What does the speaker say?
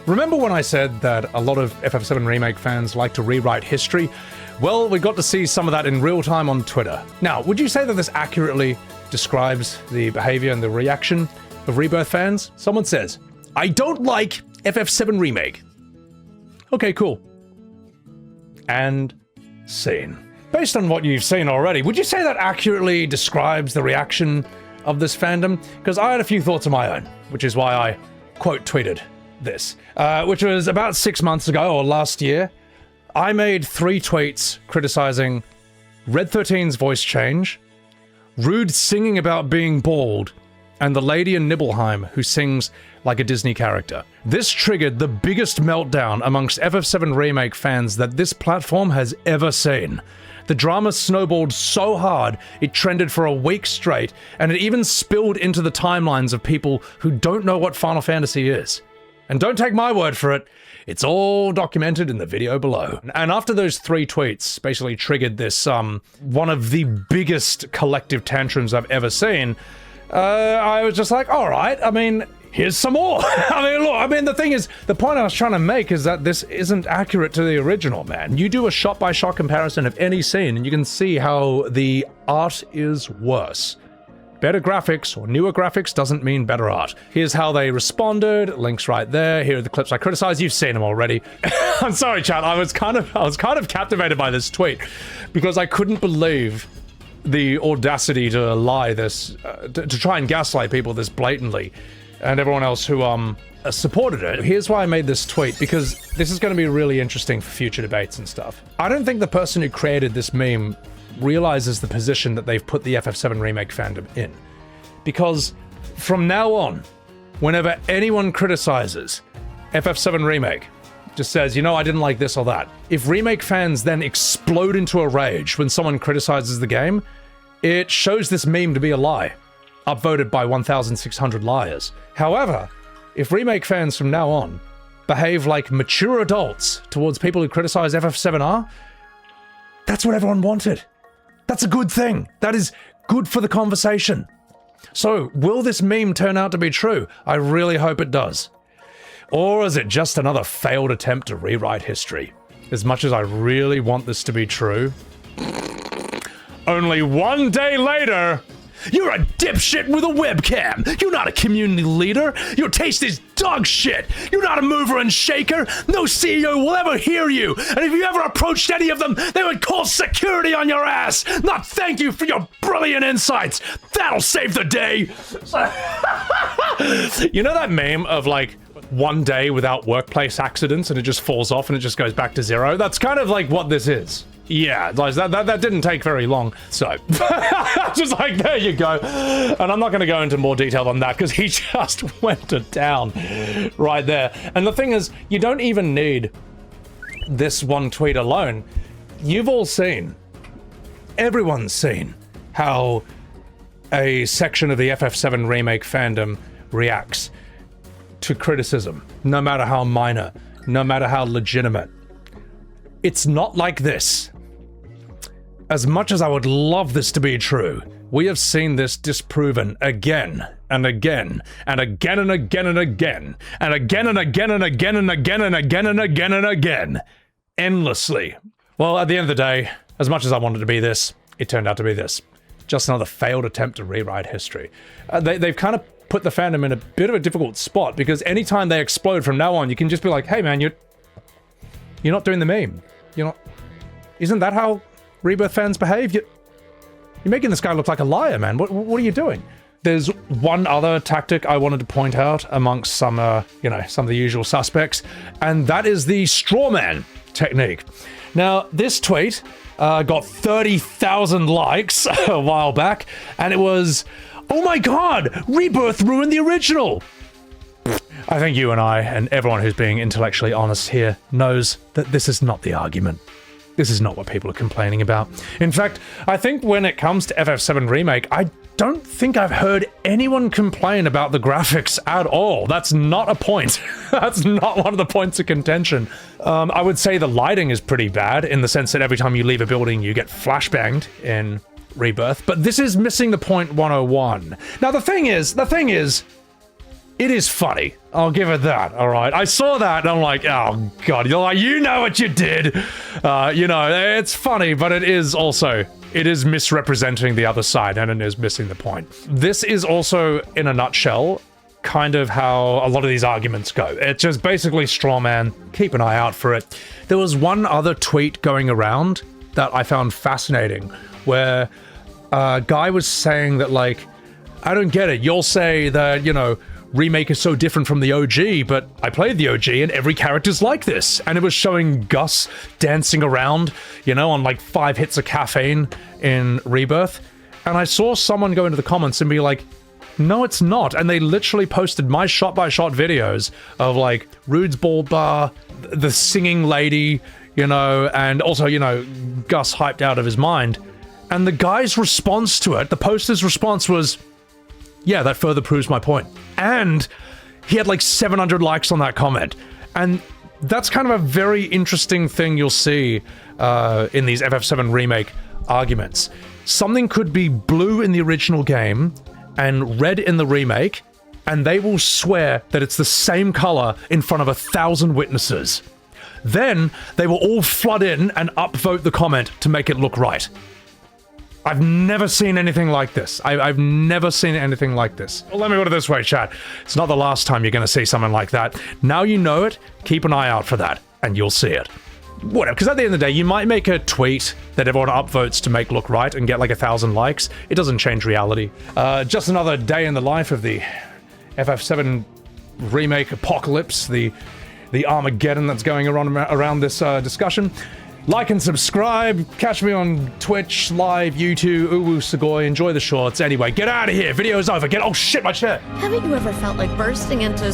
Remember when I said that a lot of FF7 Remake fans like to rewrite history? Well, we got to see some of that in real time on Twitter. Now, would you say that this accurately describes the behavior and the reaction of Rebirth fans? Someone says, I don't like FF7 Remake. Okay, cool. And scene. Based on what you've seen already, would you say that accurately describes the reaction of this fandom? Because I had a few thoughts of my own, which is why I quote tweeted this, which was about 6 months ago or last year. I made 3 tweets criticizing Red 13's voice change, Rude singing about being bald, and the lady in Nibelheim who sings like a Disney character. This triggered the biggest meltdown amongst FF7 Remake fans that this platform has ever seen. The drama snowballed so hard, it trended for a week straight, and it even spilled into the timelines of people who don't know what Final Fantasy is. And don't take my word for it, it's all documented in the video below. And after those 3 tweets basically triggered this, one of the biggest collective tantrums I've ever seen, I was just like, all right, I mean, here's some more. The thing is, the point I was trying to make is that this isn't accurate to the original, man. You do a shot-by-shot comparison of any scene, and you can see how the art is worse. Better graphics or newer graphics doesn't mean better art. Here's how they responded, links right there. Here are the clips I criticized. You've seen them already. I'm sorry, chat. I was kind of captivated by this tweet because I couldn't believe the audacity to lie this, to try and gaslight people this blatantly, and everyone else who supported it. Here's why I made this tweet, because this is going to be really interesting for future debates and stuff. I don't think the person who created this meme realizes the position that they've put the FF7 Remake fandom in. Because from now on, whenever anyone criticizes FF7 Remake, just says, you know, I didn't like this or that, if Remake fans then explode into a rage when someone criticizes the game, it shows this meme to be a lie, upvoted by 1,600 liars. However, if Remake fans from now on behave like mature adults towards people who criticize FF7R, that's what everyone wanted. That's a good thing. That is good for the conversation. So, will this meme turn out to be true? I really hope it does. Or is it just another failed attempt to rewrite history? As much as I really want this to be true. Only one day later, you're a dipshit with a webcam. You're not a community leader. Your taste is dog shit. You're not a mover and shaker. No CEO will ever hear you. And if you ever approached any of them, they would call security on your ass. Not thank you for your brilliant insights. That'll save the day. You know that meme of like one day without workplace accidents and it just falls off and it just goes back to zero? That's kind of like what this is. Yeah, that didn't take very long, so just like, there you go. And I'm not going to go into more detail on that because he just went to town right there. And the thing is, you don't even need this one tweet alone. You've all seen, everyone's seen, how a section of the FF7 Remake fandom reacts to criticism, no matter how minor, no matter how legitimate. It's not like this. As much as I would love this to be true, we have seen this disproven again and again and again and again and again and again and again and again and again and again and again and again, endlessly. Well, at the end of the day, as much as I wanted to be this, it turned out to be this. Just another failed attempt to rewrite history. They've kind of put the fandom in a bit of a difficult spot because anytime they explode from now on, you can just be like, hey man, you're not doing the meme. You're not... Isn't that how Rebirth fans behave? You're making this guy look like a liar, man. What are you doing? There's one other tactic I wanted to point out amongst some, some of the usual suspects, and that is the straw man technique. Now, this tweet got 30,000 likes a while back, and it was, oh my god, Rebirth ruined the original. I think you and I, and everyone who's being intellectually honest here, knows that this is not the argument. This is not what people are complaining about. In fact, I think when it comes to FF7 Remake, I don't think I've heard anyone complain about the graphics at all. That's not a point. That's not one of the points of contention. I would say the lighting is pretty bad, in the sense that every time you leave a building, you get flashbanged in Rebirth, but this is missing the point 101. Now, the thing is, it is funny. I'll give it that, all right? I saw that, and I'm like, oh, God. You're like, you know what you did. You know, it's funny, but it is also... It is misrepresenting the other side, and it is missing the point. This is also, in a nutshell, kind of how a lot of these arguments go. It's just basically straw man. Keep an eye out for it. There was one other tweet going around that I found fascinating, where a guy was saying that, like, I don't get it. You'll say that, you know, Remake is so different from the OG, but I played the OG and every character's like this. And it was showing Gus dancing around, you know, on like 5 hits of caffeine in Rebirth. And I saw someone go into the comments and be like, no, it's not. And they literally posted my shot-by-shot videos of like Rude's Ball Bar, the singing lady, you know, and also, you know, Gus hyped out of his mind. And the guy's response to it, the poster's response was, yeah, that further proves my point. And he had like 700 likes on that comment. And that's kind of a very interesting thing you'll see in these FF7 Remake arguments. Something could be blue in the original game and red in the remake, and they will swear that it's the same color in front of 1,000 witnesses. Then they will all flood in and upvote the comment to make it look right. I've never seen anything like this. I've never seen anything like this. Well, let me put it this way, chat. It's not the last time you're going to see something like that. Now you know it, keep an eye out for that, and you'll see it. Whatever, because at the end of the day, you might make a tweet that everyone upvotes to make look right and get like 1,000 likes. It doesn't change reality. Just another day in the life of the FF7 Remake apocalypse, the Armageddon that's going around this discussion. Like and subscribe. Catch me on Twitch, live, YouTube, Uwu Sugoi. Enjoy the shorts. Anyway, get out of here. Video's over. Oh shit, my chair. Haven't you ever felt like bursting into